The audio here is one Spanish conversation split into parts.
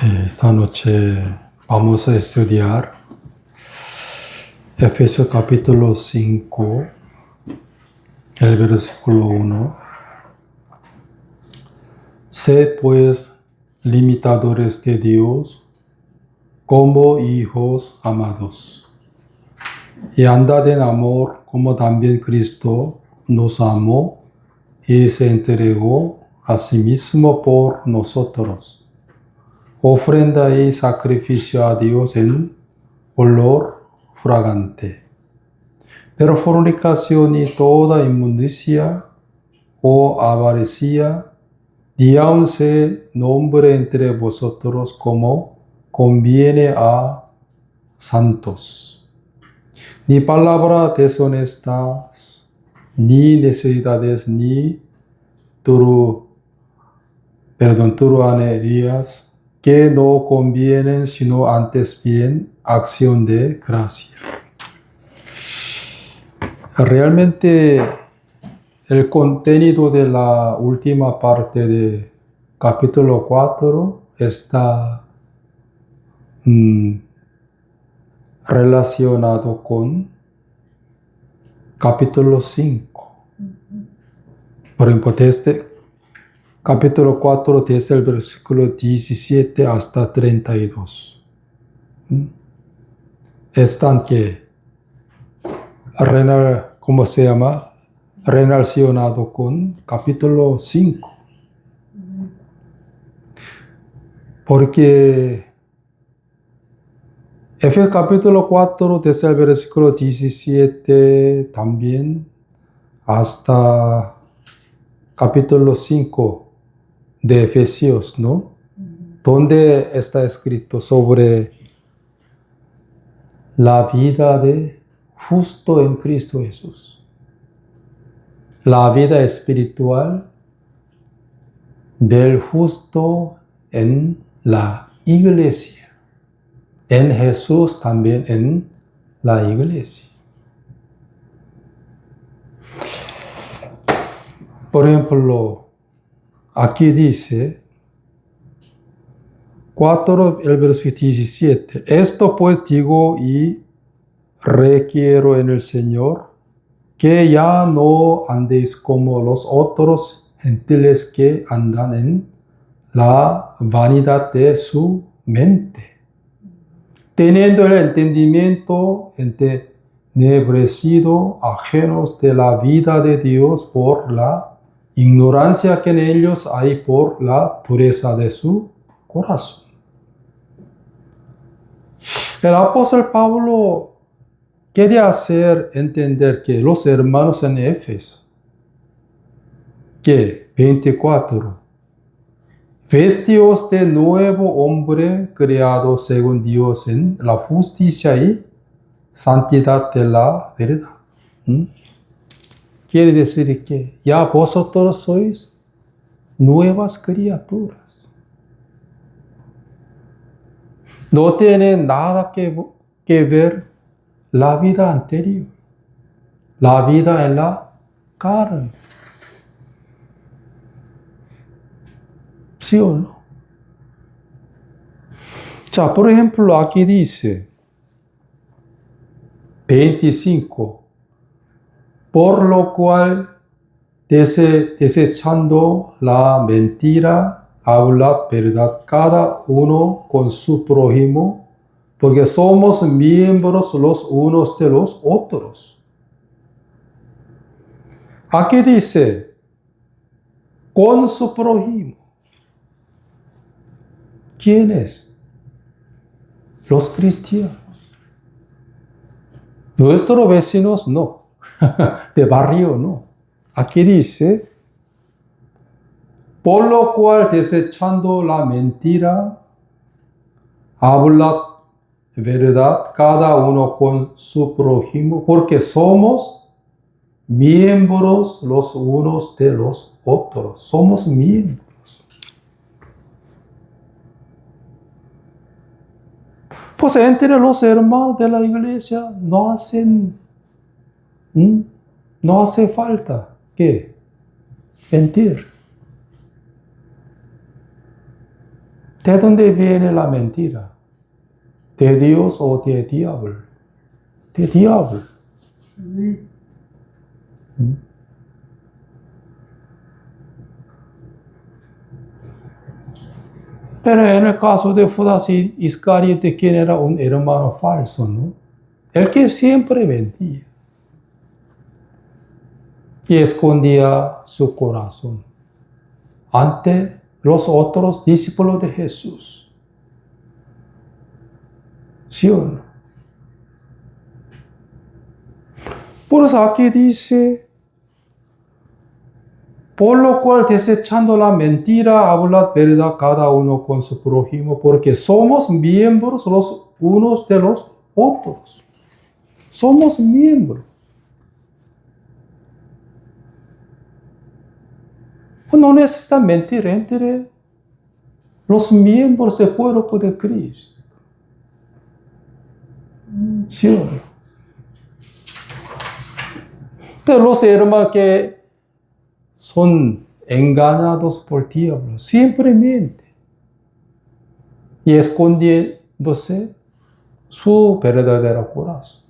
Esta noche vamos a estudiar Efesios capítulo 5, el versículo 1. Sed pues imitadores de Dios como hijos amados, y andad en amor como también Cristo nos amó y se entregó a sí mismo por nosotros, ofrenda y sacrificio a Dios en olor fragante. Pero fornicación y toda inmundicia o avaricia, ni aun se nombre entre vosotros como conviene a santos. Ni palabras deshonestas, ni necesidades, ni turuanerías, que no convienen, sino antes bien acción de gracia. Realmente el contenido de la última parte de capítulo 4 está relacionado con capítulo 5. Por ejemplo, desde capítulo 4, desde el versículo 17 hasta 32. Están ¿cómo se llama? Relacionado con capítulo 5. Porque Efesios capítulo 4, desde el versículo 17 también hasta capítulo 5 de Efesios, ¿no? Donde está escrito sobre la vida de justo en Cristo Jesús. La vida espiritual del justo en la iglesia. En Jesús también en la iglesia. Por ejemplo, aquí dice 4, el versículo 17. Esto pues digo y requiero en el Señor, que ya no andéis como los otros gentiles que andan en la vanidad de su mente, teniendo el entendimiento entenebrecido, ajenos de la vida de Dios por la ignorancia que en ellos hay por la dureza de su corazón. El apóstol Pablo quería hacer entender que los hermanos en Éfeso, que 24, vestíos de nuevo hombre creado según Dios en la justicia y santidad de la verdad. Quiere decir que ya vosotros sois nuevas criaturas. No tiene nada que ver la vida anterior, la vida en la carne. ¿Sí o no? Por ejemplo, aquí dice 25, por lo cual desechando la mentira, hablad verdad cada uno con su prójimo, porque somos miembros los unos de los otros. Aquí dice, con su prójimo. ¿Quién es? Los cristianos. Nuestros vecinos no. De barrio no. Aquí dice, por lo cual desechando la mentira, hablad verdad cada uno con su prójimo, porque somos miembros los unos de los otros. Somos miembros. Pues entre los hermanos de la iglesia no hace falta que mentir. ¿De dónde viene la mentira? ¿De Dios o de diablo? De diablo. Pero en el caso de Judas Iscariote, quien era un hermano falso, ¿no? El que siempre mentía y escondía su corazón ante los otros discípulos de Jesús. ¿Sí o no? Por eso aquí dice, por lo cual desechando la mentira, habla verdad cada uno con su prójimo, porque somos miembros los unos de los otros. Somos miembros. No necesita mentir entre los miembros del cuerpo de Cristo. ¿Sí o no? Pero los hermanos que son engañados por diablo siempre mienten y escondiéndose su verdadero corazón.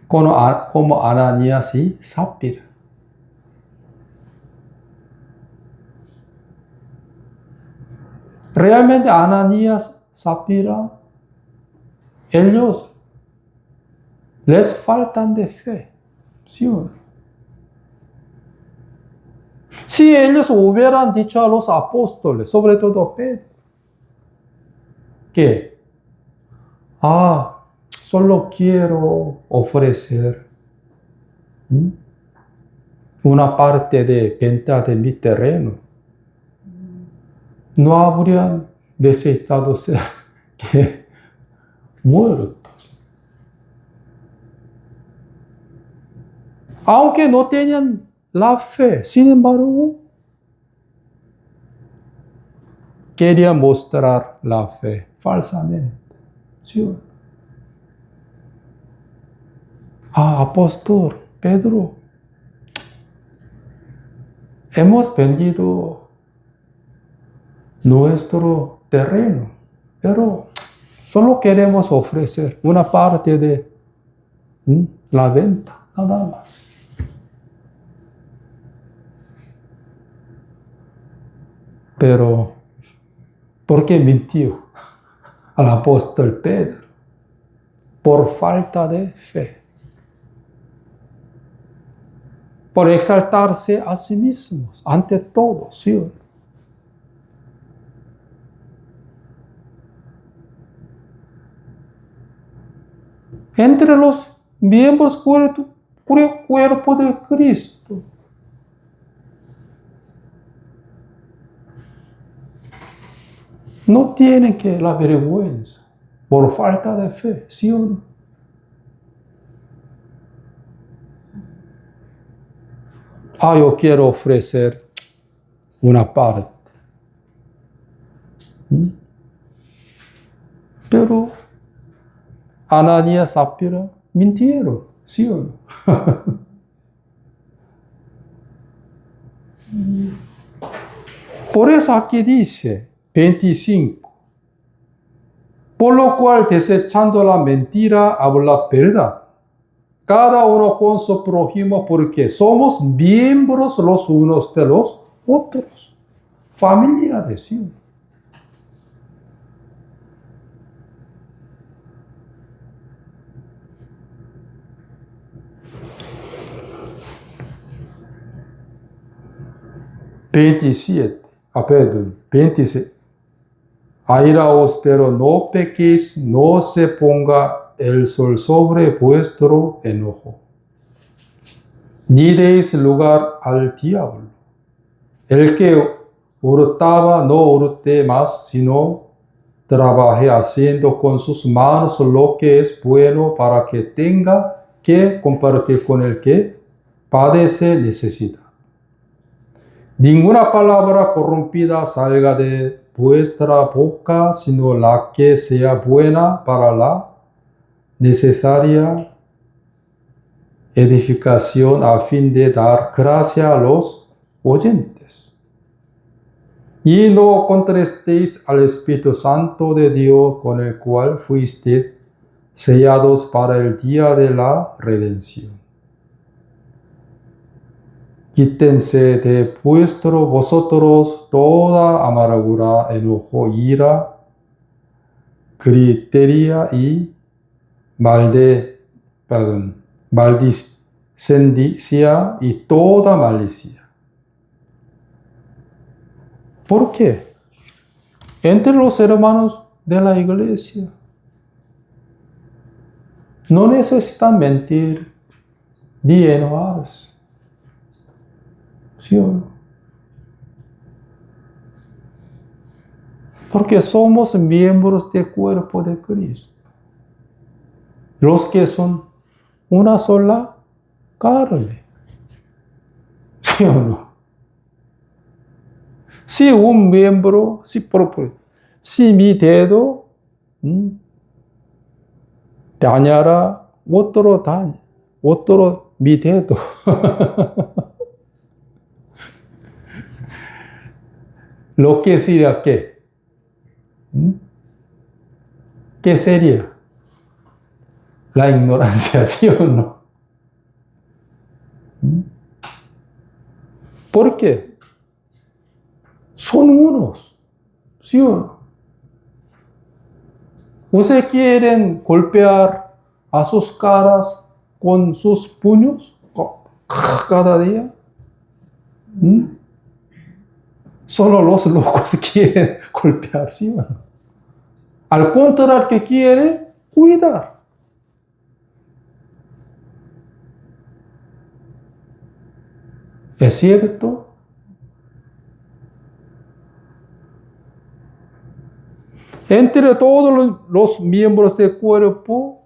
Como Ananías y Zafira. Realmente Ananías, Zafira, ellos les faltan de fe. ¿Sí o no? Si ellos hubieran dicho a los apóstoles, sobre todo Pedro, que, solo quiero ofrecer una parte de venta de mi terreno, no habrían necesitado ser muertos. Aunque no tenían la fe, sin embargo, querían mostrar la fe falsamente. ¿Sí? Apóstol Pedro, hemos vendido nuestro terreno, pero solo queremos ofrecer una parte de la venta, nada más. Pero, ¿por qué mintió al apóstol Pedro? Por falta de fe. Por exaltarse a sí mismos, ante todo, ¿sí? Entre los miembros cuerpo de Cristo, no tienen que la vergüenza por falta de fe, ¿sí o no? Yo quiero ofrecer una parte. Pero Ananías, Zafira mintieron, ¿sí o no? Por eso aquí dice 25. Por lo cual, desechando la mentira, habla verdad. Cada uno con su prójimo, porque somos miembros los unos de los otros. Familiares, ¿sí? Perdón, 26. Airaos, pero no pequéis, no se ponga el sol sobre vuestro enojo. Ni deis lugar al diablo. El que hurtaba no hurte más, sino trabaje haciendo con sus manos lo que es bueno para que tenga que compartir con el que padece necesidad. Ninguna palabra corrompida salga de vuestra boca, sino la que sea buena para la necesaria edificación a fin de dar gracia a los oyentes. Y no contristéis al Espíritu Santo de Dios, con el cual fuisteis sellados para el día de la redención. Quítense de vosotros toda amargura, enojo, ira, gritería y maldicencia y toda malicia. ¿Por qué? Entre los hermanos de la iglesia no necesitan mentir ni enojarse. ¿Sí o no? Porque somos miembros del cuerpo de Cristo. Los que son una sola carne. ¿Sí o no? Si un miembro, si mi dedo dañara otro mi dedo. Lo que sería ¿qué? ¿Qué sería? La ignorancia, ¿sí o no? ¿Por qué? Son unos, ¿sí o no? ¿Ustedes quieren golpear a sus caras con sus puños cada día? Solo los locos quieren golpear, ¿sí o no? Al contrario, que quiere cuidar. ¿Es cierto? Entre todos los miembros del cuerpo,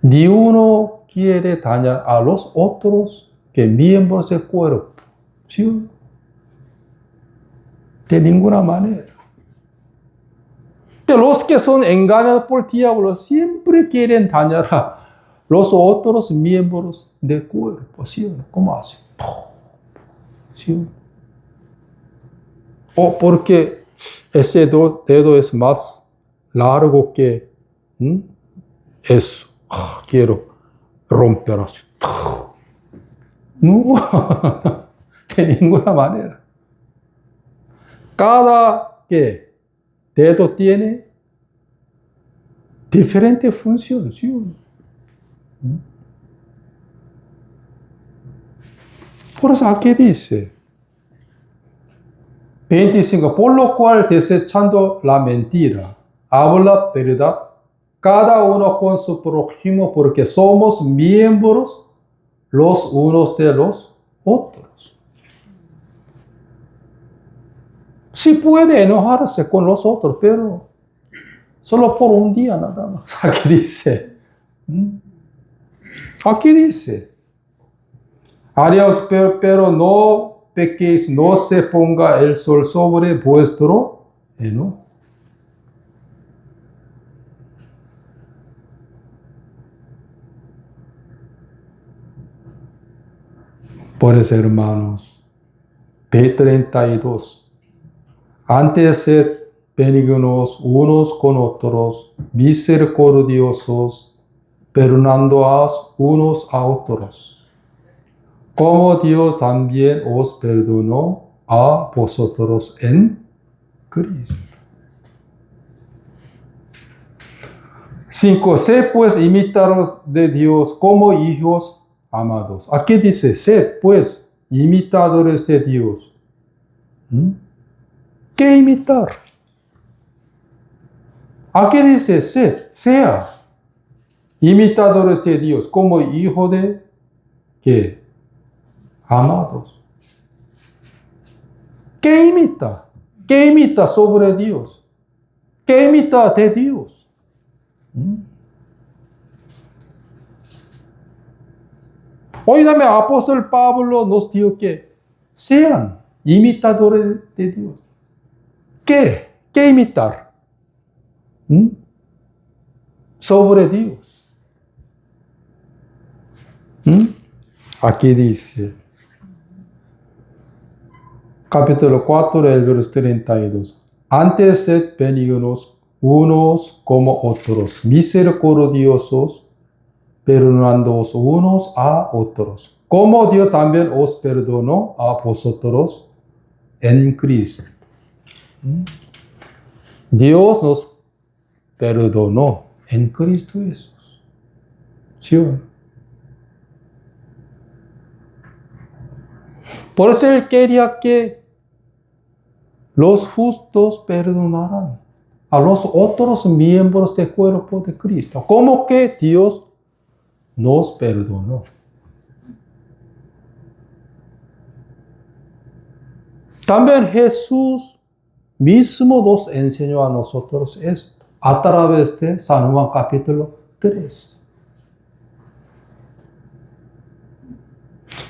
ni uno quiere dañar a los otros que miembros del cuerpo. ¿Sí? De ninguna manera. Pero los que son engañados por el diablo siempre quieren dañar a los otros miembros del cuerpo. ¿Sí? ¿Cómo hacen? ¿Sí? O porque ese dedo es más largo que eso. Quiero romper así. No, de ninguna manera. Cada dedo tiene diferente función. ¿Sí? Por eso aquí dice 25, por lo cual desechando la mentira, habla verdad, cada uno con su prójimo, porque somos miembros los unos de los otros. Sí puede enojarse con los otros, pero solo por un día nada más. Aquí dice. Aquí dice. Haríos, pero no pequéis, no se ponga el sol sobre vuestro enojo. Por eso, hermanos, P32. Antes sed benignos unos con otros, misericordiosos, perdonándoos unos a otros, como Dios también os perdonó a vosotros en Cristo. 5. Sed pues imitadores de Dios como hijos amados. Aquí dice, sed pues imitadores de Dios. ¿Qué imitar? Aquí dice, sea imitadores de Dios, como hijo de ¿qué? Amados. ¿Qué imita? ¿Qué imita sobre Dios? ¿Qué imita de Dios? Hoy también el apóstol Pablo nos dijo que sean imitadores de Dios. ¿Qué? ¿Qué imitar? Sobre Dios. Aquí dice, capítulo 4, el verso 32. Antes sed benignos unos como otros, misericordiosos, perdonándoos unos a otros, como Dios también os perdonó a vosotros en Cristo. Dios nos perdonó en Cristo Jesús. ¿Sí? Por eso Él quería que los justos perdonaran a los otros miembros del cuerpo de Cristo. ¿Cómo que Dios nos perdonó? También Jesús mismo nos enseñó a nosotros esto a través de San Juan capítulo 3.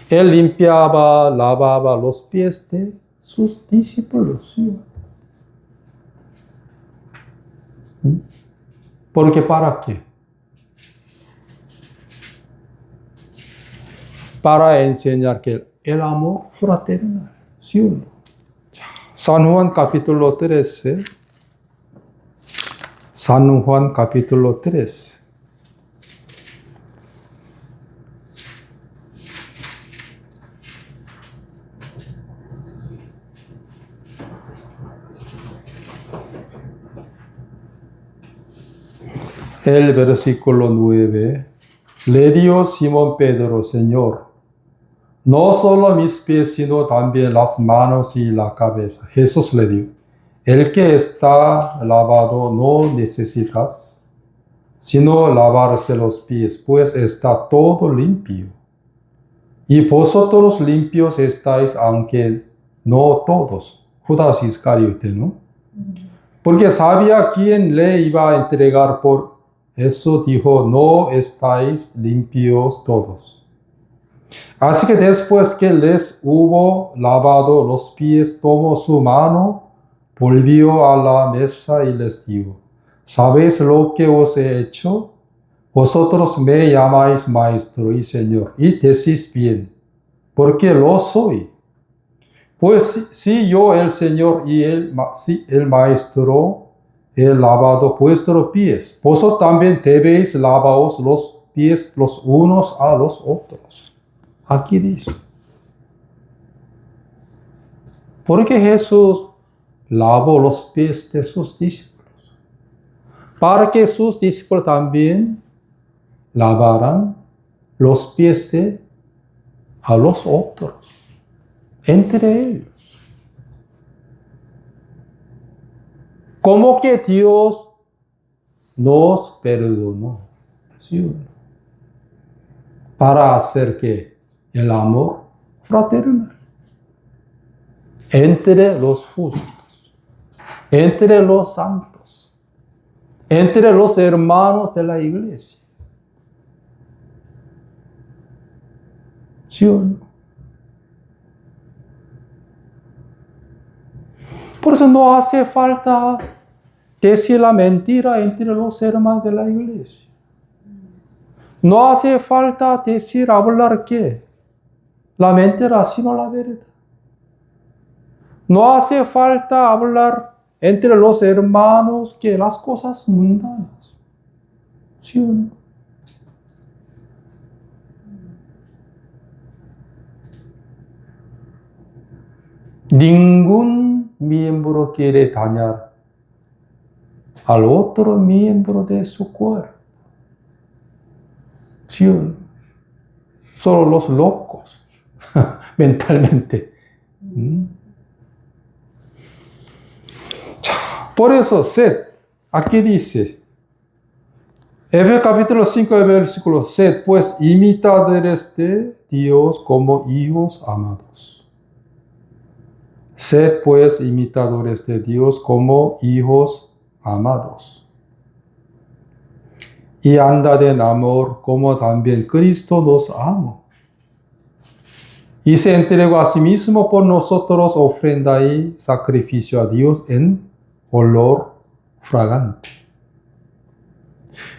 Él limpiaba, lavaba los pies de sus discípulos. ¿Sí? ¿Porque para qué? Para enseñar que el amor fraternal. ¿Sí? San Juan capítulo 13. San Juan capítulo 13. El versículo 9. Le dio Simón Pedro, Señor, no solo mis pies, sino también las manos y la cabeza. Jesús le dijo, el que está lavado no necesitas, sino lavarse los pies, pues está todo limpio. Y vosotros limpios estáis, aunque no todos. Judas Iscariote, ¿no? Porque sabía quién le iba a entregar, por eso dijo, no estáis limpios todos. Así que después que les hubo lavado los pies, tomó su mano, volvió a la mesa y les dijo, ¿sabéis lo que os he hecho? Vosotros me llamáis maestro y señor, y decís bien, porque lo soy. Pues si yo el Señor y el maestro he lavado vuestros pies, vosotros también debéis lavaos los pies los unos a los otros. Aquí dice. Porque Jesús lavó los pies de sus discípulos, para que sus discípulos también lavaran los pies a los otros, entre ellos. Como que Dios nos perdonó, ¿sí? Para hacer que el amor fraternal entre los justos, entre los santos, entre los hermanos de la iglesia. ¿Sí o no? Por eso no hace falta decir la mentira entre los hermanos de la iglesia. No hace falta decir, hablar qué. La mentira, sino la verdad. No hace falta hablar entre los hermanos que las cosas mundanas. ¿Sí o no? Ningún miembro quiere dañar al otro miembro de su cuerpo. ¿Sí o no? Solo los locos, mentalmente. Por eso, sed, aquí dice, Efesios capítulo 5, versículo, sed pues imitadores de Dios como hijos amados. Sed pues imitadores de Dios como hijos amados. Y andad en amor como también Cristo nos amó. Y se entregó a sí mismo por nosotros ofrenda y sacrificio a Dios en olor fragante.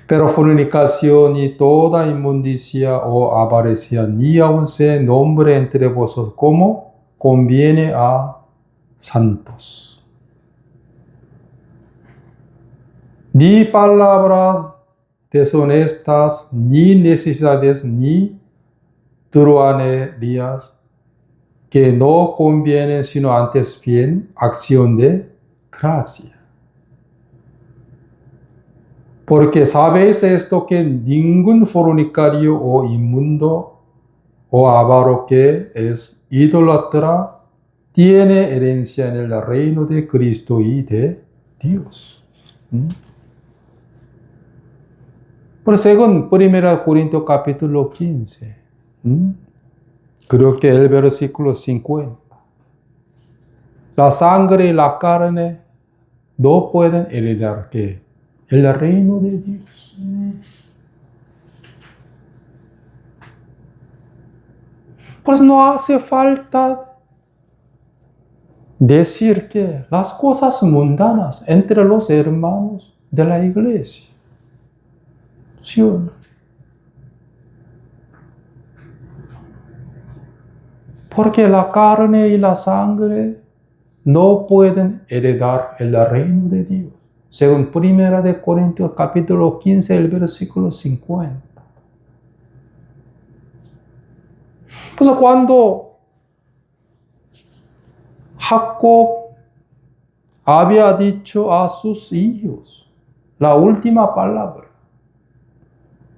Pero fornicación y toda inmundicia o avaricia ni aun se nombre entre vosotros como conviene a santos. Ni palabras deshonestas, ni necesidades, ni truhanerías que no convienen, sino antes bien acción de gracia. Porque sabéis esto, que ningún fornicario o inmundo o avaro que es idólatra tiene herencia en el reino de Cristo y de Dios. Por según 1 Corintios capítulo 15, creo que el versículo 50. La sangre y la carne no pueden heredar ¿qué? El reino de Dios. Pues no hace falta decir que las cosas mundanas entre los hermanos de la iglesia. ¿Sí o no? Porque la carne y la sangre no pueden heredar el reino de Dios. Según 1 Corintios capítulo 15, el versículo 50. Pues cuando Jacob había dicho a sus hijos la última palabra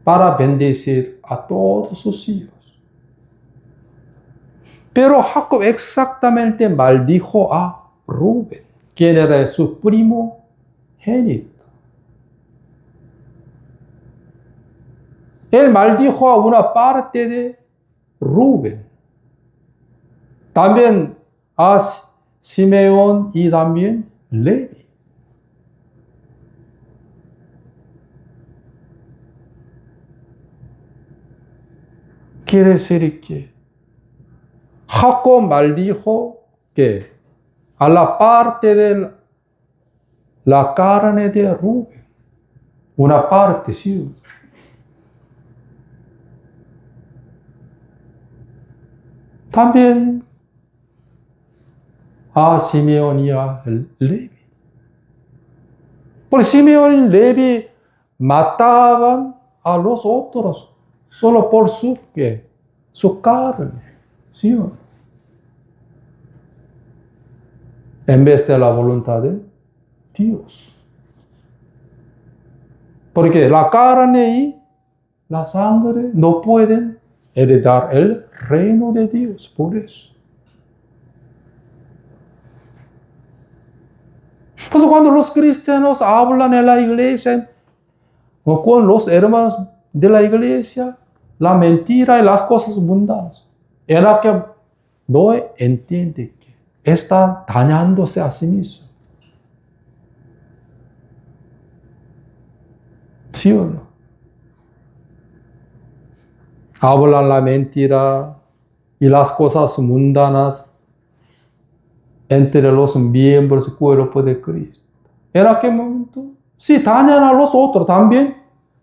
para bendecir a todos sus hijos. Pero Jacob exactamente maldijo a Rubén, quien era su primogénito. Él maldijo a una parte de Rubén, también a Simeón y también Levi. Quiere decir que Jacob maldijo que a la parte de la carne de Rubén, una parte, sí. También a Simeón y a Levi. Por Simeón y Levi mataban a los otros solo por su carne, ¿sí? En vez de la voluntad de Dios. Porque la carne y la sangre no pueden heredar el reino de Dios, por eso. Pues cuando los cristianos hablan en la iglesia o con los hermanos de la iglesia, la mentira y las cosas mundanas, en la que no entiende que están dañándose a sí mismo. ¿Sí o no? Hablan la mentira y las cosas mundanas entre los miembros del cuerpo de Cristo. ¿En aquel momento? Sí, dañan a los otros también,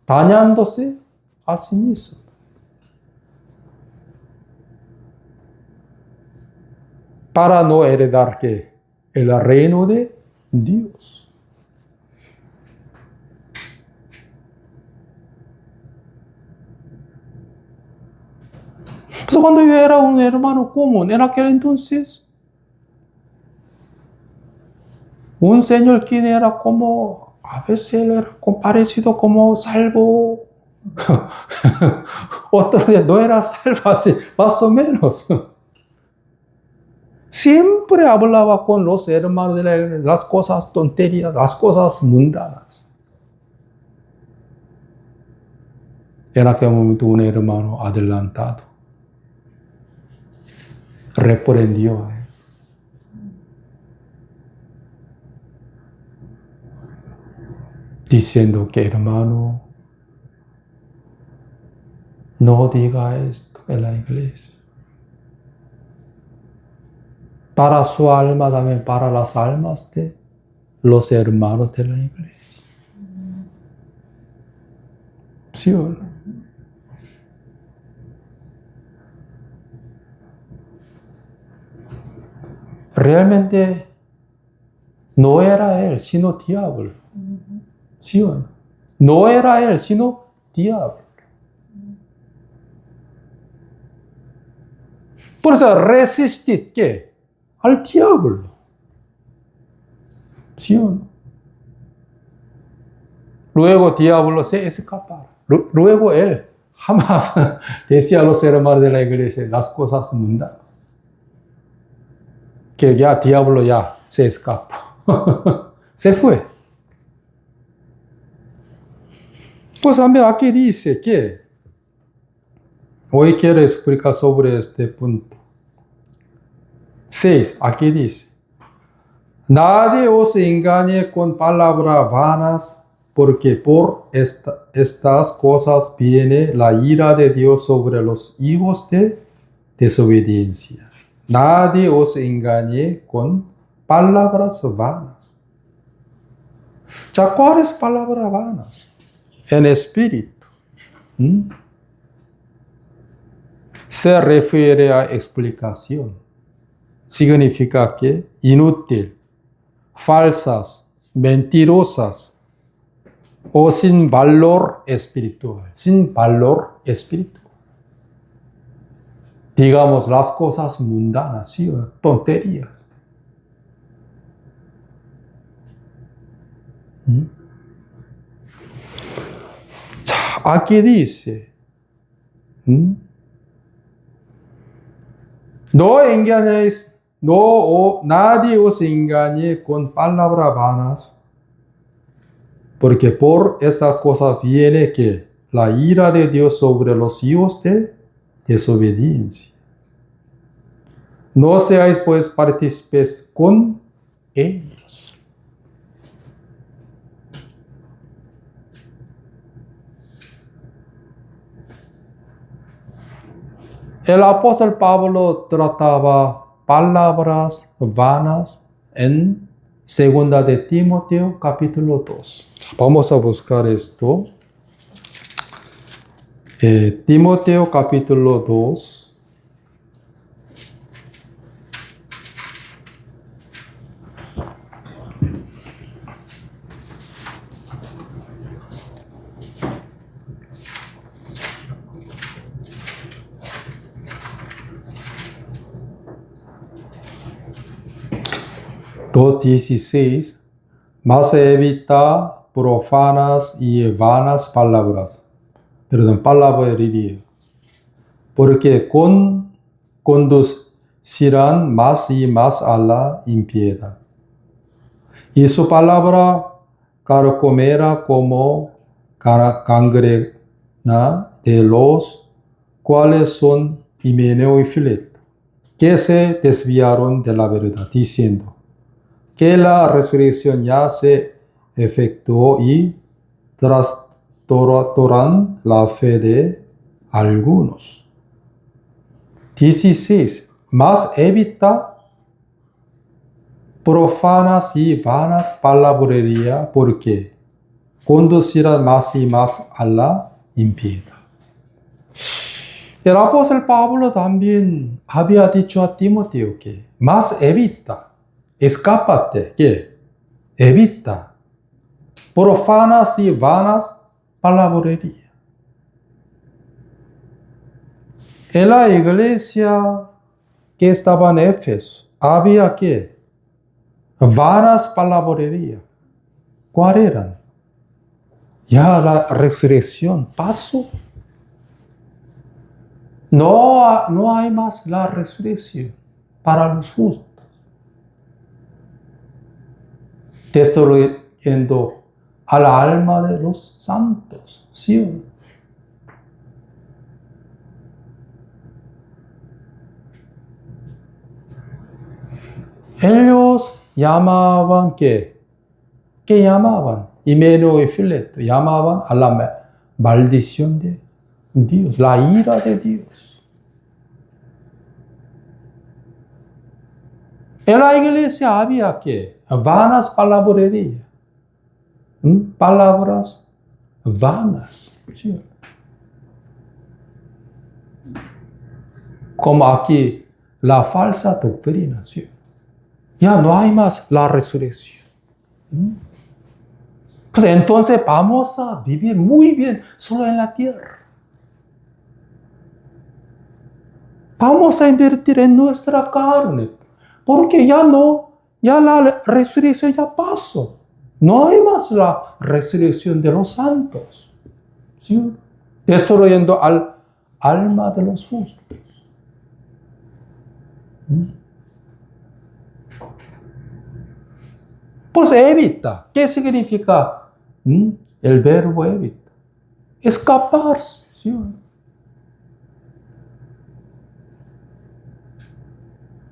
dañándose a sí mismo. Para no heredar ¿qué? El reino de Dios. Pues cuando yo era un hermano común, en aquel entonces, un señor quien era como, a veces él era parecido como salvo, otro día no era salvo, así, más o menos. Siempre hablaba con los hermanos de la iglesia, las cosas tonterías, las cosas mundanas. En aquel momento un hermano adelantado reprendió a él. Diciendo que hermano, no diga esto en la iglesia. Para su alma, también para las almas de los hermanos de la iglesia. ¿Sí o no? Realmente No era él, sino diablo. ¿Sí o no? No era él, sino diablo. Por eso resistid, ¿qué? Al diablo. ¿Sí o no? Luego diablo se escapa. Luego él jamás decía a los hermanos de la iglesia las cosas mundanas. Que ya diablo ya se escapó. Se fue. Pues también aquí dice que hoy quiero explicar sobre este punto. 6. Aquí dice: nadie os engañe con palabras vanas, porque por estas cosas viene la ira de Dios sobre los hijos de desobediencia. Nadie os engañe con palabras vanas. ¿Cuáles palabras vanas? En espíritu. Se refiere a explicación. Significa que inútil, falsas, mentirosas o sin valor espiritual. Sin valor espiritual. Digamos las cosas mundanas, ¿sí? Tonterías. Aquí dice, no engañéis, nadie os engañe con palabras vanas, porque por esta cosa viene que la ira de Dios sobre los hijos de desobediencia. No seáis pues partícipes con ellos. El apóstol Pablo trataba palabras vanas en 2 de Timoteo capítulo 2. Vamos a buscar esto. Timoteo capítulo 2. Dos 16, mas evita profanas y vanas palabras. Palabrería. Porque conducirán más y más a la impiedad. Y su palabra carcomera como gangrena de los cuales son Himeneo y Fileto, que se desviaron de la verdad, diciendo que la resurrección ya se efectuó y trastornan la fe de algunos. 16. Mas evita profanas y vanas palabrería, porque conducirán más y más a la impiedad. El apóstol Pablo también había dicho a Timoteo que más evita, escápate, que evita profanas y vanas palabrería. En la iglesia que estaba en Éfeso había que vanas palabrería. ¿Cuáles eran? Ya la resurrección pasó. No hay más la resurrección para los justos. Destruyendo a la alma de los santos. ¿Sí? Ellos llamaban ¿qué llamaban? Himeneo y Fileto llamaban a la maldición de Dios, la ira de Dios. En la iglesia había ¿qué? Vanas palabrería. Palabras vanas. ¿Sí? Como aquí la falsa doctrina. ¿Sí? Ya no hay más la resurrección. Pues entonces vamos a vivir muy bien solo en la tierra. Vamos a invertir en nuestra carne, porque ya la resurrección ya pasó. No hay más la resurrección de los santos, ¿sí? Destruyendo al alma de los justos. Pues evita. ¿Qué significa el verbo evita? Escaparse, ¿sí?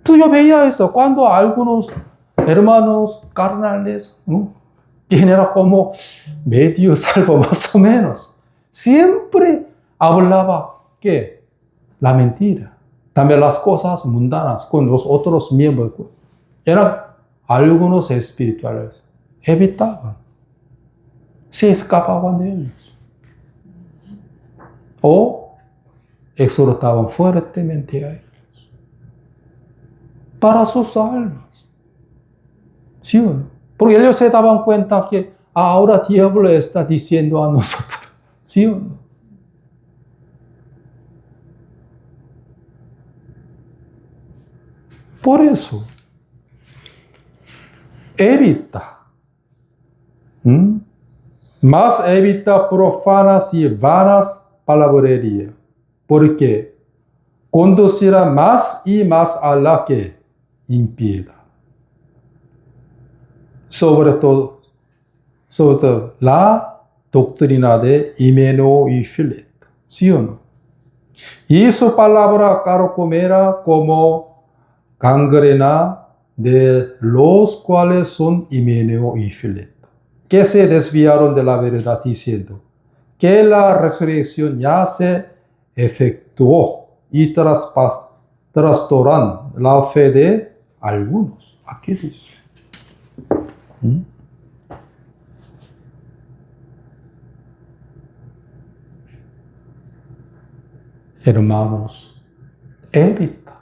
Yo veía eso cuando algunos hermanos carnales, quien era como medio salvo más o menos, siempre hablaba, ¿qué? La mentira. También las cosas mundanas con los otros miembros. Eran algunos espirituales. Evitaban. Se escapaban de ellos. O exhortaban fuertemente a ellos. Para sus almas. ¿Sí o no? Porque ellos se daban cuenta que ahora el diablo está diciendo a nosotros. ¿Sí o no? Por eso, evita. Más evita profanas y vanas palabrerías. Porque conducirá más y más a la que impiedad. Sobre todo la doctrina de Himeneo y Fileto. ¿Sí o no? Y su palabra carcomera como gangrena de los cuales son Himeneo y Fileto, que se desviaron de la verdad diciendo que la resurrección ya se efectuó y trastornan la fe de algunos. Aquí dice. Hermanos, evita.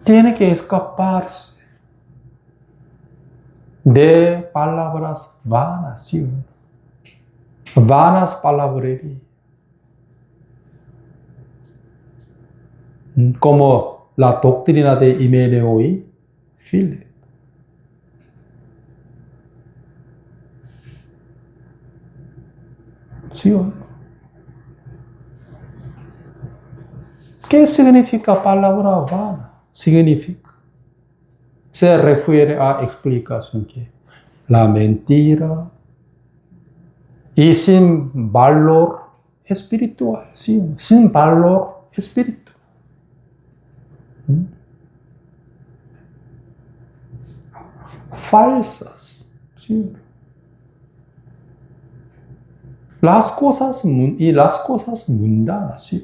Tiene que escaparse de palabras vanas, ¿sí? Vanas palabrerías. Como la doctrina de Himeneo y Fileto. ¿Sí o no? ¿Qué significa palabra vana? Significa. Se refiere a explicación que la mentira y sin valor espiritual, ¿sí? Sin valor espiritual. Falsas, ¿sí? Las cosas mundanas, ¿sí?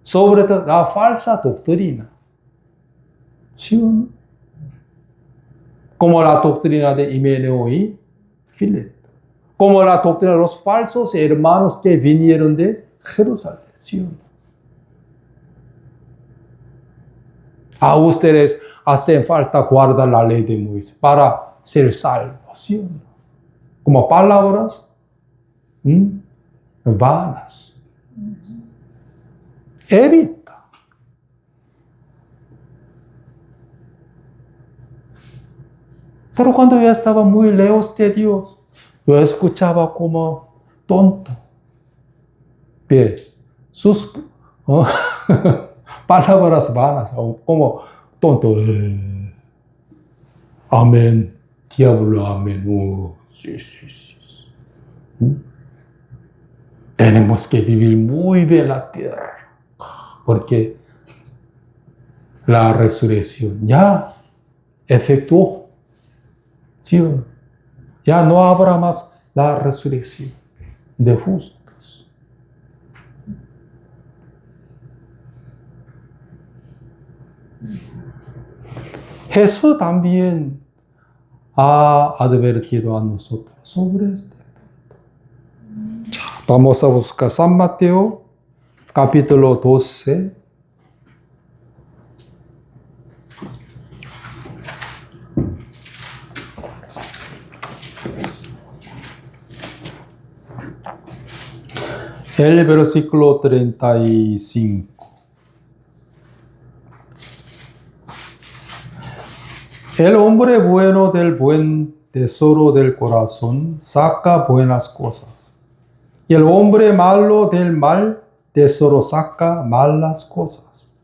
Sobre todo la falsa doctrina, ¿sí o no? Como la doctrina de Himeneo y Fileto, como la doctrina de los falsos hermanos que vinieron de Jerusalén, ¿sí o no? A ustedes hacen falta guardar la ley de Moisés para ser salvos, ¿sí o no? Como palabras vanas. Evita. Pero cuando yo estaba muy lejos de Dios, yo escuchaba como tonto. Bien, sus palabras vanas, como tonto. Amén, diablo, amén. Sí. Tenemos que vivir muy bien la tierra, porque la resurrección ya efectuó. ¿Sí? Ya no habrá más la resurrección de justos. Jesús también ha advertido a nosotros sobre este punto. Vamos a buscar San Mateo, capítulo 12. El versículo 35. El hombre bueno del buen tesoro del corazón saca buenas cosas, y el hombre malo del mal tesoro saca malas cosas.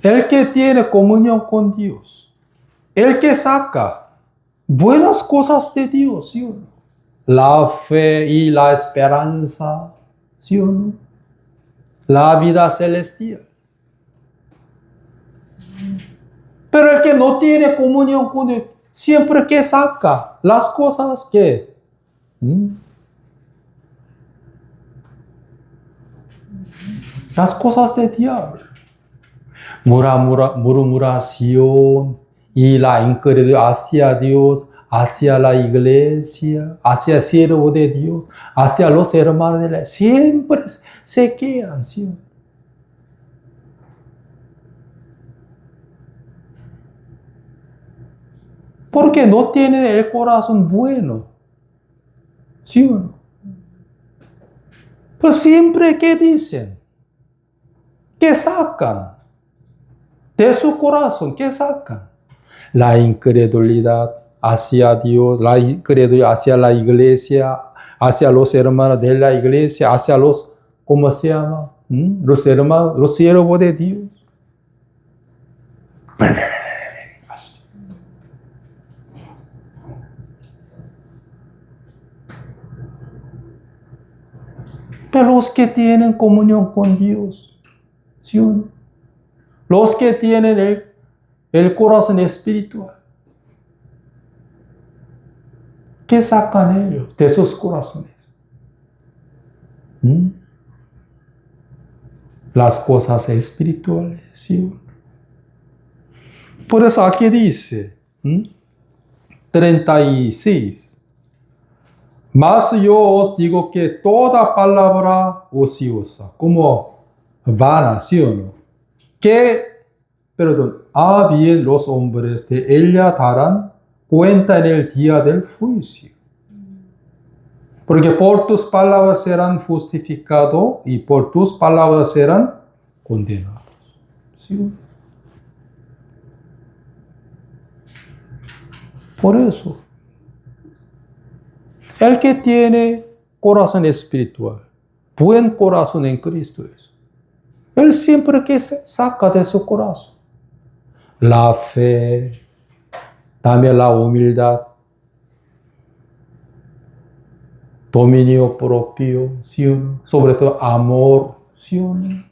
El que tiene comunión con Dios, el que saca buenas cosas de Dios, ¿sí o no? La fe y la esperanza, ¿sí o no? La vida celestial. Pero el que no tiene comunión con Dios, siempre que saca las cosas que las cosas del diablo. Murmuración y la incredulidad hacia Dios, hacia la iglesia, hacia el siervo de Dios, hacia los hermanos de la siempre se quedan, ¿sí? Porque no tienen el corazón bueno, ¿sí o no? Pero siempre que dicen, que sacan de su corazón, que sacan la incredulidad hacia Dios, la incredulidad hacia la iglesia, hacia los hermanos de la iglesia, hacia los, ¿cómo se llama? Los hermanos, los siervos de Dios. Pero los que tienen comunión con Dios, ¿sí o no? Los que tienen el corazón espiritual, ¿qué sacan ellos de sus corazones? Las cosas espirituales, ¿sí? Por eso aquí dice, 36. Mas yo os digo que toda palabra ociosa, como vana, ¿sí o no? A bien los hombres de ella darán cuenta en el día del juicio. Porque por tus palabras serán justificados y por tus palabras serán condenados. ¿Sí o no? Por eso, el que tiene corazón espiritual, buen corazón en Cristo es, él siempre que se saca de su corazón la fe, también la humildad, dominio propio, ¿sí o no? Sobre todo amor, ¿sí o no?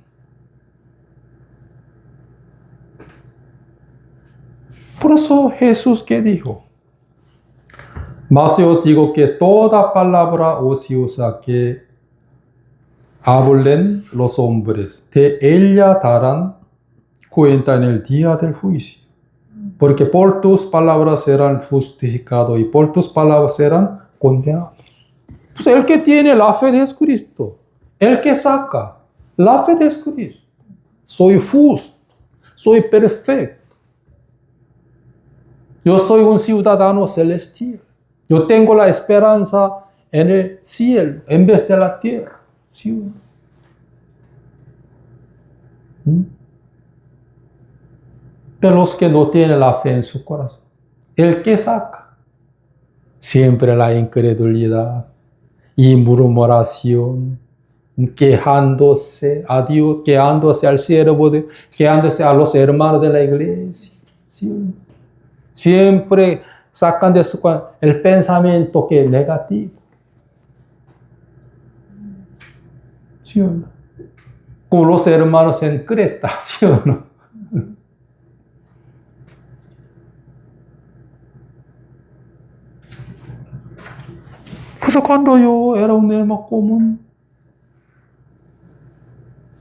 Por eso Jesús que dijo, mas yo os digo que toda palabra ociosa que hablen los hombres, de ella darán cuenta en el día del juicio. Porque por tus palabras serán justificados y por tus palabras serán condenados. Pues el que tiene la fe de Jesucristo, el que saca la fe de Jesucristo, soy justo, soy perfecto. Yo soy un ciudadano celestial. Yo tengo la esperanza en el cielo en vez de la tierra. ¿Sí? Pero los que no tienen la fe en su corazón, el que saca siempre la incredulidad y murmuración, quejándose a Dios, quejándose al siervo, quejándose a los hermanos de la iglesia. ¿Sí? Siempre sacan de su corazón el pensamiento que es negativo. ¿Sí o no? Como los hermanos en Creta, ¿sí o no? Por eso cuando yo era un hermano común,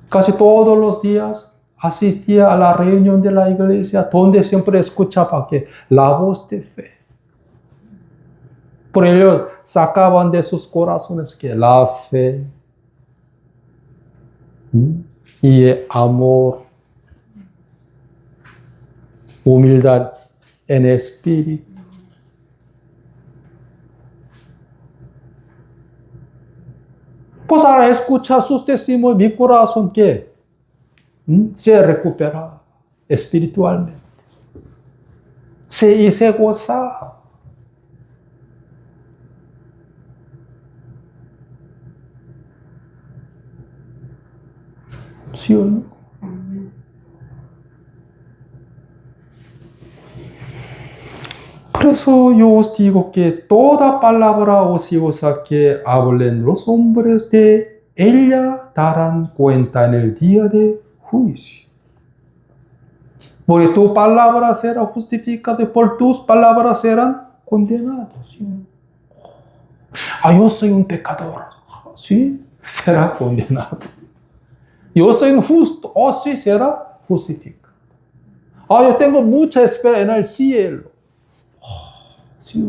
casi todos los días asistía a la reunión de la iglesia, donde siempre escuchaba que la voz de fe. Por ello sacaban de sus corazones que la fe y el amor, humildad en espíritu. Pues al escuchar sus testimonios, mi corazón que se recupera espiritualmente. Y se goza. ¿Sí o no? Por eso yo os digo que toda palabra ociosa que hablen los hombres de ella darán cuenta en el día de juicio. Porque tu palabra será justificada y por tus palabras serán condenados. ¿Sí? Yo soy un pecador. Sí, será condenado. Yo soy injusto. Sí, será justificado. Yo tengo mucha esperanza en el cielo. Sí.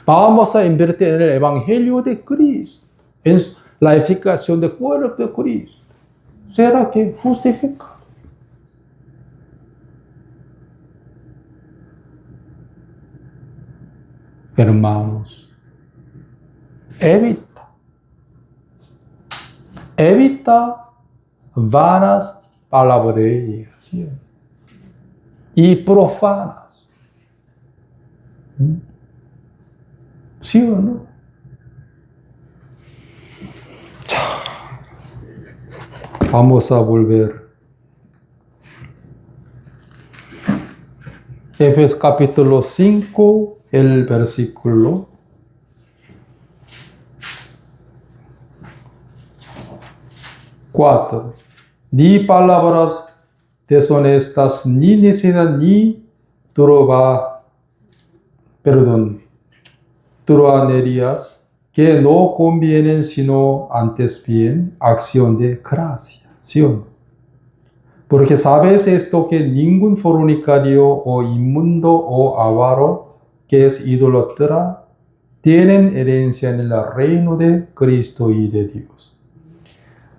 Vamos a invertir en el Evangelio de Cristo, en la edificación del cuerpo de Cristo. ¿Será que justificado? Hermanos, evita vanas palabrerías y profanas. ¿Sí o no? Vamos a volver. Efesios capítulo 5, el versículo 4. Ni palabras deshonestas, ni necesidad, ni truhanerías que no convienen, sino antes bien acción de gracia. ¿Sí o no? Porque sabes esto, que ningún fornicario o inmundo o avaro que es idólatra tienen herencia en el reino de Cristo y de Dios.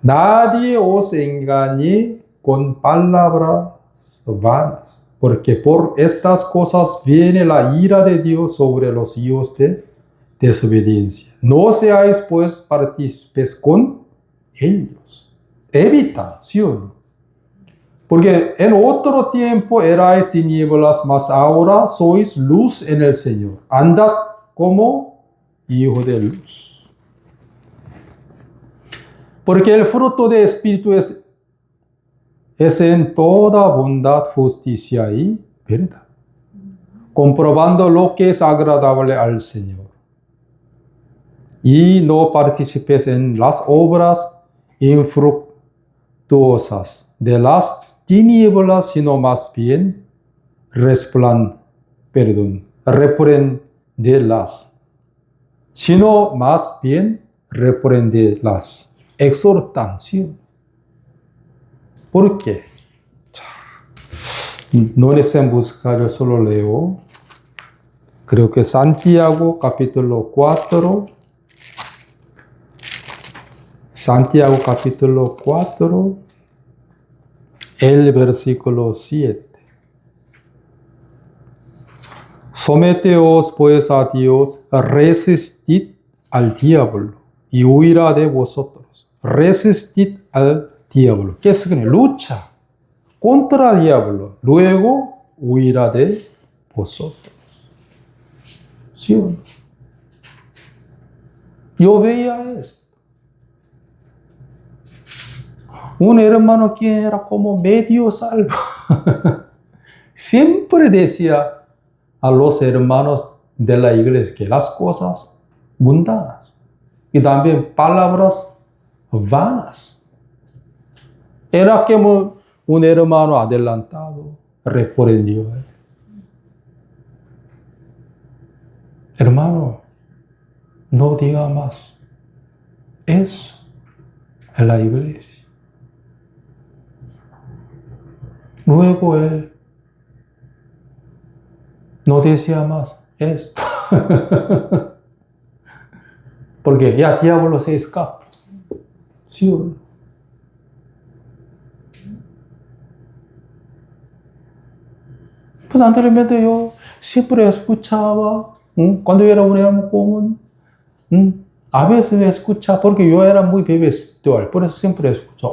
Nadie os engañe con palabras vanas, porque por estas cosas viene la ira de Dios sobre los hijos de desobediencia. No seáis pues partícipes con ellos. Evita, ¿sí o no? Porque en otro tiempo erais tinieblas, mas ahora sois luz en el Señor. Andad como hijo de luz. Porque el fruto del Espíritu es en toda bondad, justicia y verdad, comprobando lo que es agradable al Señor. Y no participes en las obras infructuosas de las tinieblas, sino más bien reprendelas. Sino más bien reprendelas. Exhortación. ¿Por qué? No necesitan buscar, yo solo leo. Creo que Santiago capítulo 4. Santiago capítulo 4, el versículo 7. Someteos pues a Dios, resistid al diablo y huirá de vosotros. Resistid al diablo. ¿Qué significa? Lucha contra el diablo, luego huirá de vosotros. ¿Sí o no? Yo veía esto. Un hermano que era como medio salvo. Siempre decía a los hermanos de la iglesia que las cosas mundanas y también palabras vanas. Era como un hermano adelantado, reprendió. Hermano, no diga más eso en la iglesia. Luego él no decía más esto. Porque ya el diablo se escapa. ¿Sí o no? Pues anteriormente yo siempre escuchaba, cuando yo era un hermano común, A veces me escucha, porque yo era muy bebé espiritual, por eso siempre escucha,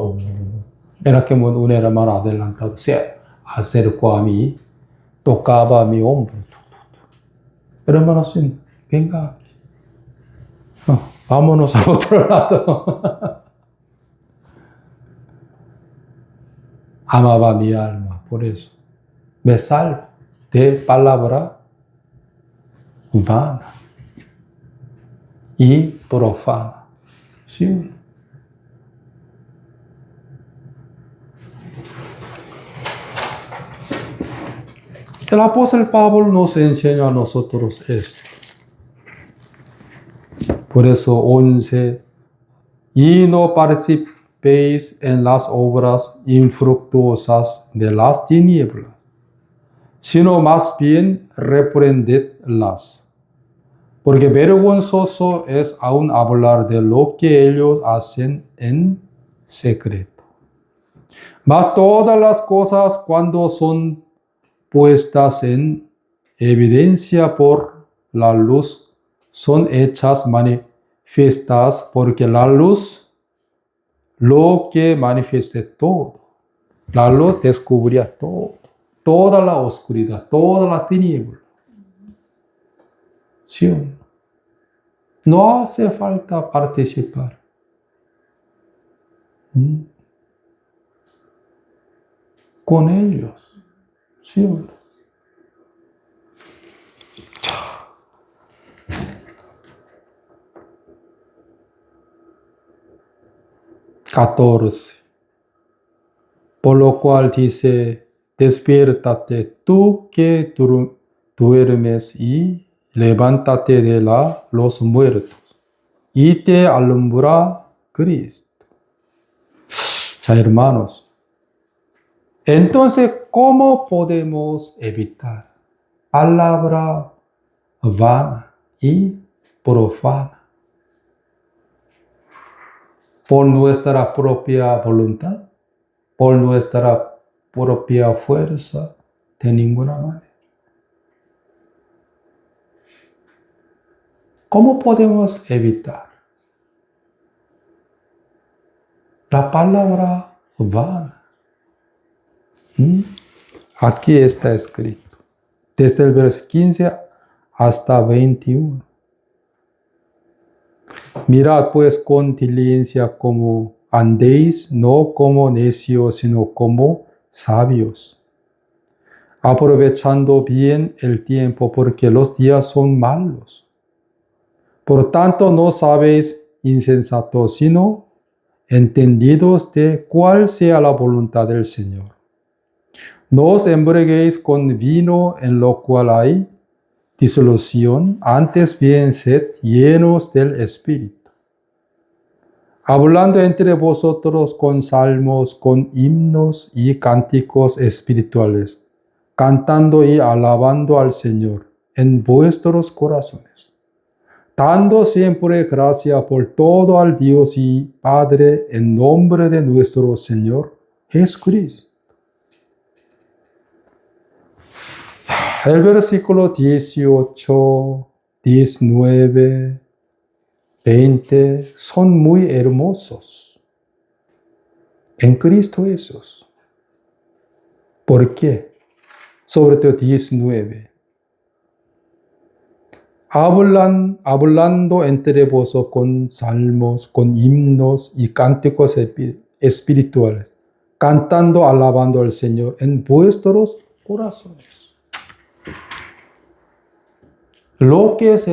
era que un hermano adelantado se acercó a mí, tocaba mi hombro. Hermano, sí, venga, no, vámonos al otro lado. Amaba mi alma, por eso me salvo de palabra vana y profana. Sí. El apóstol Pablo nos enseña a nosotros esto. Por eso 11, y no participéis en las obras infructuosas de las tinieblas, sino más bien reprendedlas. Porque vergonzoso es aún hablar de lo que ellos hacen en secreto. Mas todas las cosas, cuando son puestas en evidencia por la luz, son hechas manifiestas, porque la luz lo que manifieste todo. La luz descubría todo, toda la oscuridad, toda la tiniebla. ¿Sí? No hace falta participar. Con ellos. ¿Sí? 14. Por lo cual dice, despiértate tú que duermes y levántate de los muertos y te alumbra Cristo. Ya, hermanos, entonces, ¿cómo podemos evitar palabra vana y profana? ¿Por nuestra propia voluntad? ¿Por nuestra propia fuerza? De ninguna manera. ¿Cómo podemos evitar la palabra vana? Aquí está escrito, desde el verso 15 hasta 21. Mirad pues con diligencia como andéis, no como necios, sino como sabios, aprovechando bien el tiempo, porque los días son malos. Por tanto, no sabéis insensatos, sino entendidos de cuál sea la voluntad del Señor. No os embriaguéis con vino, en lo cual hay disolución, antes bien sed llenos del Espíritu, hablando entre vosotros con salmos, con himnos y cánticos espirituales, cantando y alabando al Señor en vuestros corazones, dando siempre gracia por todo al Dios y Padre en nombre de nuestro Señor Jesucristo. El versículo 18, 19, 20 son muy hermosos en Cristo Jesús. ¿Por qué? Sobre todo 19. Hablando entre vosotros con salmos, con himnos y cánticos espirituales, cantando, alabando al Señor en vuestros corazones. Lo que es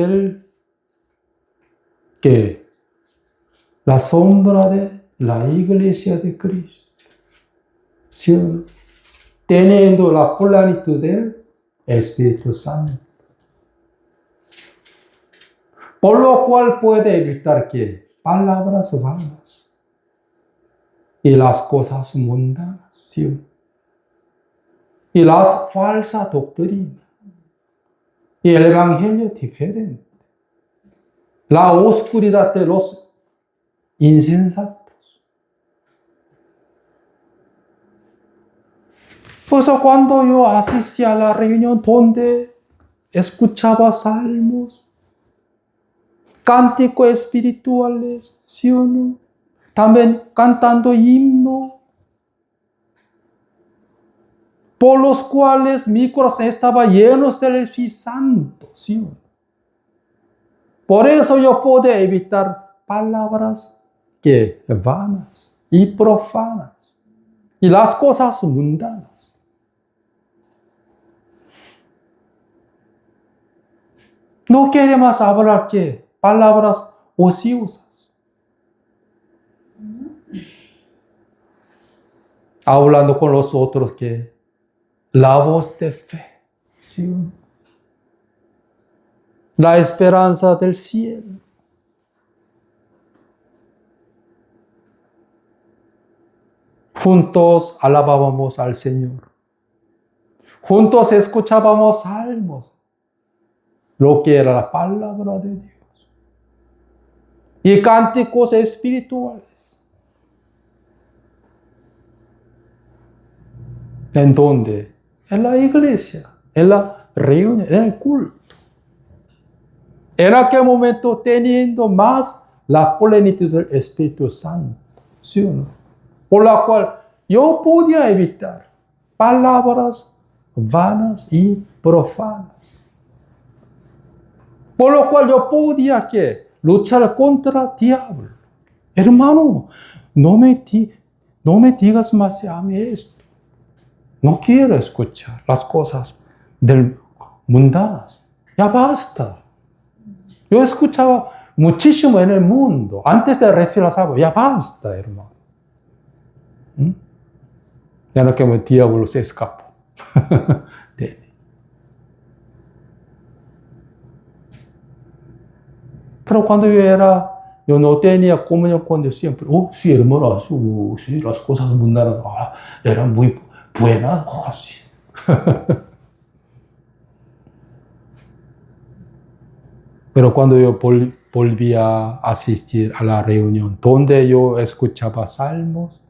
la sombra de la iglesia de Cristo, ¿sí? Teniendo la plenitud del Espíritu Santo. Por lo cual puede evitar que palabras vanas y las cosas mundanas, ¿sí? Y las falsas doctrinas y el evangelio diferente, la oscuridad de los insensatos. Por eso cuando yo asistí a la reunión donde escuchaba salmos, cánticos espirituales, ¿sí o no? También cantando himno, por los cuales mi corazón estaba lleno del Espíritu Santo, ¿sí o no? Por eso yo puedo evitar palabras que vanas y profanas y las cosas mundanas. No queremos hablar que palabras ociosas. Hablando con los otros que la voz de fe, ¿sí? La esperanza del cielo. Juntos alabábamos al Señor. Juntos escuchábamos salmos, lo que era la palabra de Dios. Y cánticos espirituales. ¿En dónde? En la iglesia, en la reunión, en el culto. En aquel momento teniendo más la plenitud del Espíritu Santo, ¿sí o no? Por la cual yo podía evitar palabras vanas y profanas. Por lo cual yo podía luchar contra el diablo. Hermano, no me digas más a mí esto. No quiero escuchar las cosas mundanas. Ya basta. Yo escuchaba muchísimo en el mundo. Antes de recibir la salvación, ya basta, hermano. Ya no que el diablo se escapó de mí. Pero cuando yo no tenía comunión con Dios siempre. Sí, hermano, sí, las cosas mundanas eran muy buenas. Sí. Pero cuando yo volví a asistir a la reunión, donde yo escuchaba salmos,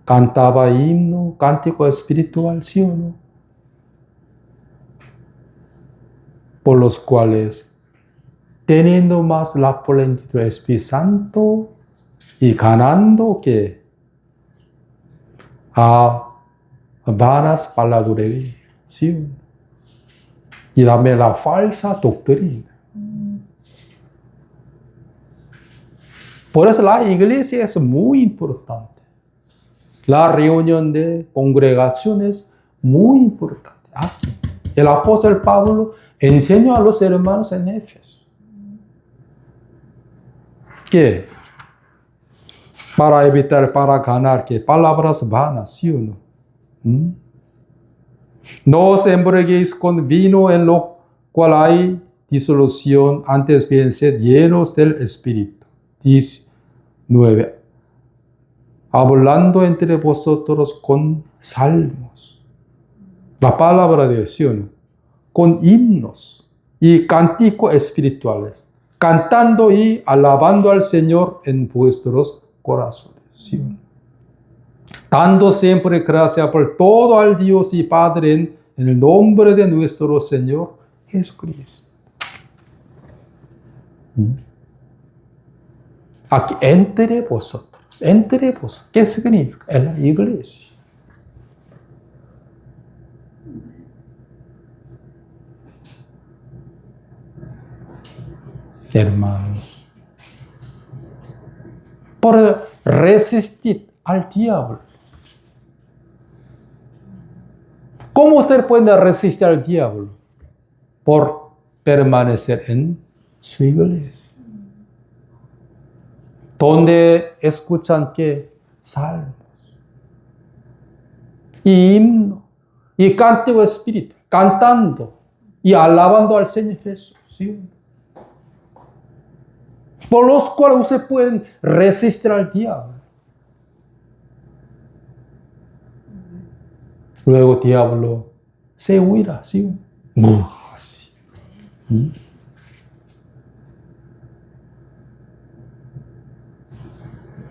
cantaba himno, cántico espiritual, ¿sí o no? Por los cuales, teniendo más la plenitud del Espíritu Santo y ganando que a vanas palabrerías, ¿sí o no? Y también la falsa doctrina. Por eso la iglesia es muy importante. La reunión de congregación es muy importante. El apóstol Pablo enseñó a los hermanos en Éfeso que para ganar, que palabras vanas, ¿sí o no? No os embriaguéis con vino en lo cual hay disolución, antes bien sed llenos del Espíritu. 19. Hablando entre vosotros con salmos. La palabra de Dios, ¿sí o no? Con himnos y cánticos espirituales, cantando y alabando al Señor en vuestros corazones, ¿sí o no? Dando siempre gracias por todo al Dios y Padre en el nombre de nuestro Señor Jesucristo. Aquí, entre vosotros. ¿Qué significa? En la iglesia. Hermanos, por resistir al diablo. ¿Cómo usted puede resistir al diablo? Por permanecer en su iglesia. Donde escuchan que salmos y himno y cántico espíritu, cantando y alabando al Señor Jesús. ¿Sí? Por los cuales ustedes pueden resistir al diablo. Luego diablo se huirá, ¿sí? Así.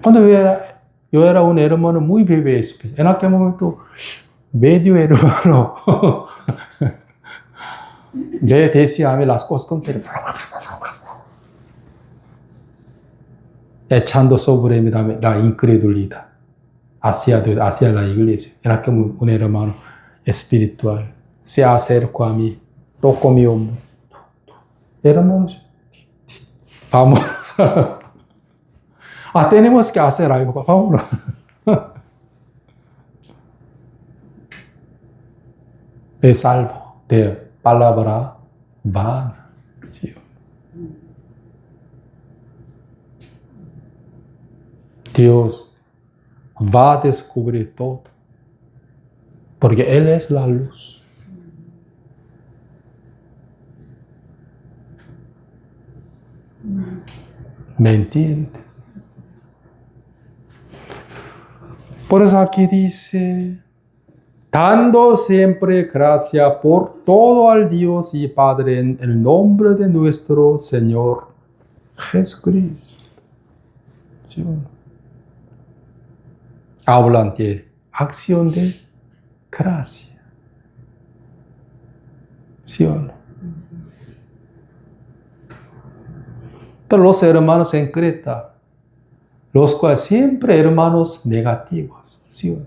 Cuando yo era un hermano muy bebé, en aquel momento, medio hermano, le decía a mí las cosas tonteras. echando sobre la incredulidad hacia la iglesia. Era como un hermano espiritual se acercó a mí, tocó mi hombro. Hermanos, vamos. Tenemos que hacer algo, vamos. Me salvo de palabra vana. ¿Sí? Dios va a descubrir todo, porque Él es la luz. ¿Me entiende? Por eso aquí dice, dando siempre gracia por todo al Dios y Padre en el nombre de nuestro Señor Jesucristo. ¿Sí? Hablan de acción de gracia. ¿Sí o no? Pero los hermanos en Creta, los cuales siempre hermanos negativos. ¿Sí o no?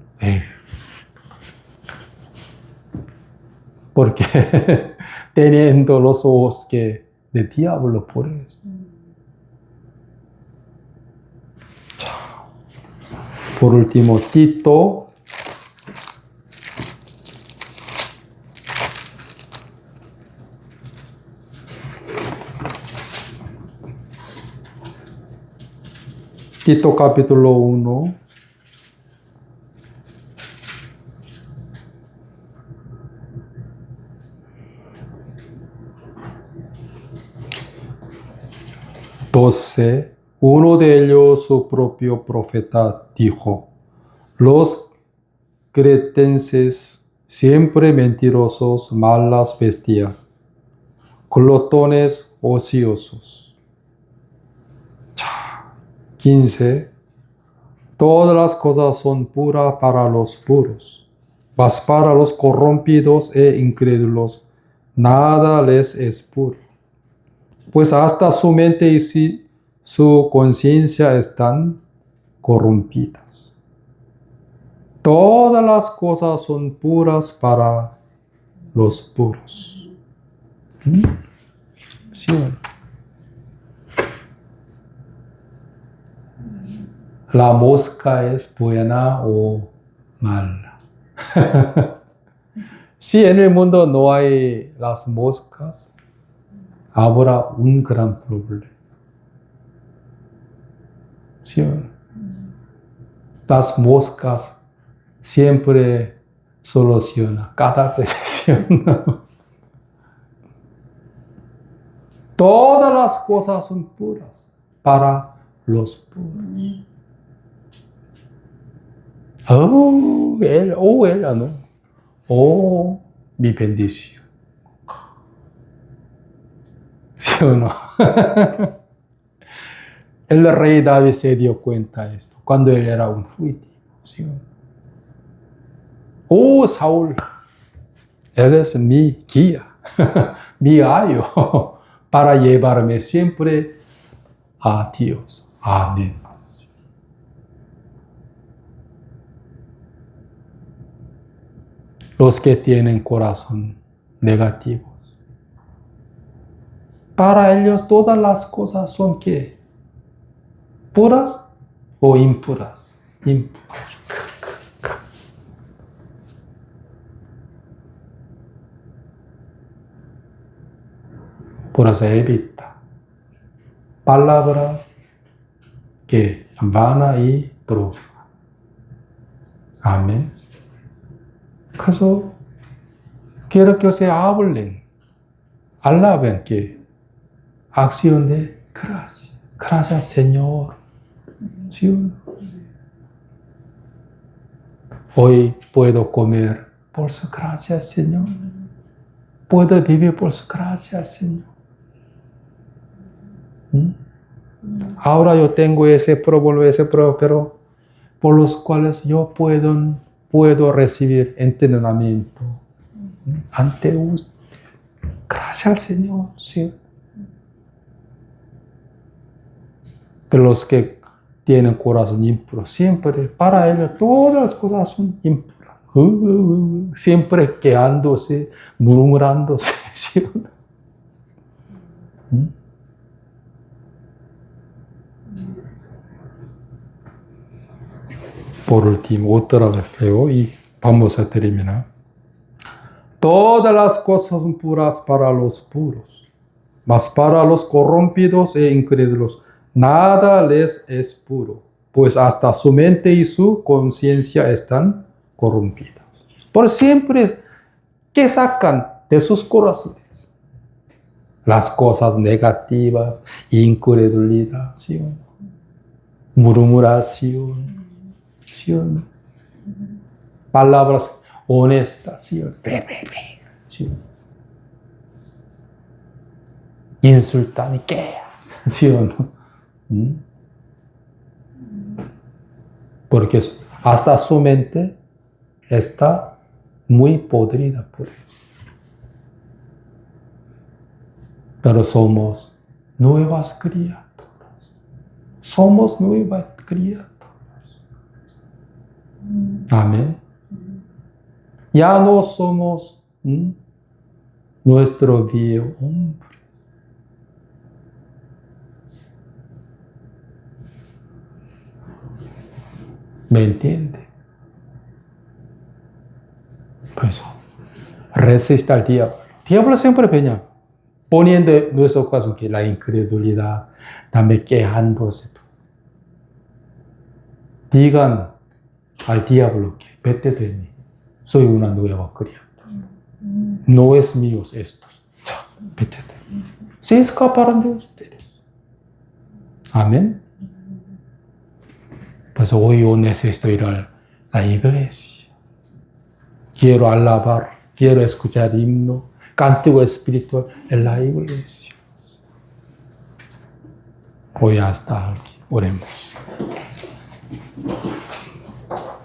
Porque teniendo los ojos de diablo por eso. Por último, Tito. Tito capítulo 1. Uno de ellos, su propio profeta, dijo: los cretenses, siempre mentirosos, malas bestias, glotones ociosos. 15. Todas las cosas son puras para los puros, mas para los corrompidos e incrédulos nada les es puro, pues hasta su mente y su conciencia están corrompidas. Todas las cosas son puras para los puros. ¿Sí? ¿La mosca es buena o mala? Si en el mundo no hay las moscas, habrá un gran problema. ¿Sí? Las moscas siempre solucionan cada presión. Todas las cosas son puras para los puros. Ella no. Mi bendición. ¿Sí o no? El rey David se dio cuenta de esto cuando él era un fugitivo. ¿Sí o no? Saúl, él es mi guía, mi ayo para llevarme siempre a Dios. Amén. Los que tienen corazón negativos, para ellos todas las cosas son ¿qué? ¿Puras o impuras? Impuras. Por eso evita palabra que vana y profana. Amén. 그래서 quiero que se hablen, alaben que acción de gracia. Gracias, Señor. ¿Sí? Hoy puedo comer por su gracia, Señor. Puedo vivir por su gracia, Señor. Ahora yo tengo ese problema, pero por los cuales yo puedo recibir entrenamiento ante usted. Gracias, Señor. Sí. Pero los que tienen corazón impuro. Siempre, para ellos, todas las cosas son impuras. Siempre quejándose, murmurándose. ¿Sí o no? Por último, otra vez leo y vamos a terminar. Todas las cosas son puras para los puros, mas para los corrompidos e incrédulos nada les es puro, pues hasta su mente y su conciencia están corrompidas. Por siempre, ¿qué sacan de sus corazones? Las cosas negativas, incredulidad, ¿sí? Murmuración, ¿sí? Palabras honestas, ¿sí? ¿Sí? Insultan y quejan, ¿sí o no? Porque hasta su mente está muy podrida por eso. Pero somos nuevas criaturas. Somos nuevas criaturas. Amén. Ya no somos nuestro viejo hombre. ¿Me entiende? Pues resiste al diablo. El diablo siempre venía poniendo en nuestro caso que la incredulidad, también quejándose. Digan al diablo que vete de mí. Soy una nueva criatura. No es mío estos. Vete de mí. Se escaparán de ustedes. Amén. Pues hoy yo necesito ir a la iglesia. Quiero alabar, quiero escuchar himno, cántico espiritual en la iglesia. Hoy hasta aquí. Oremos.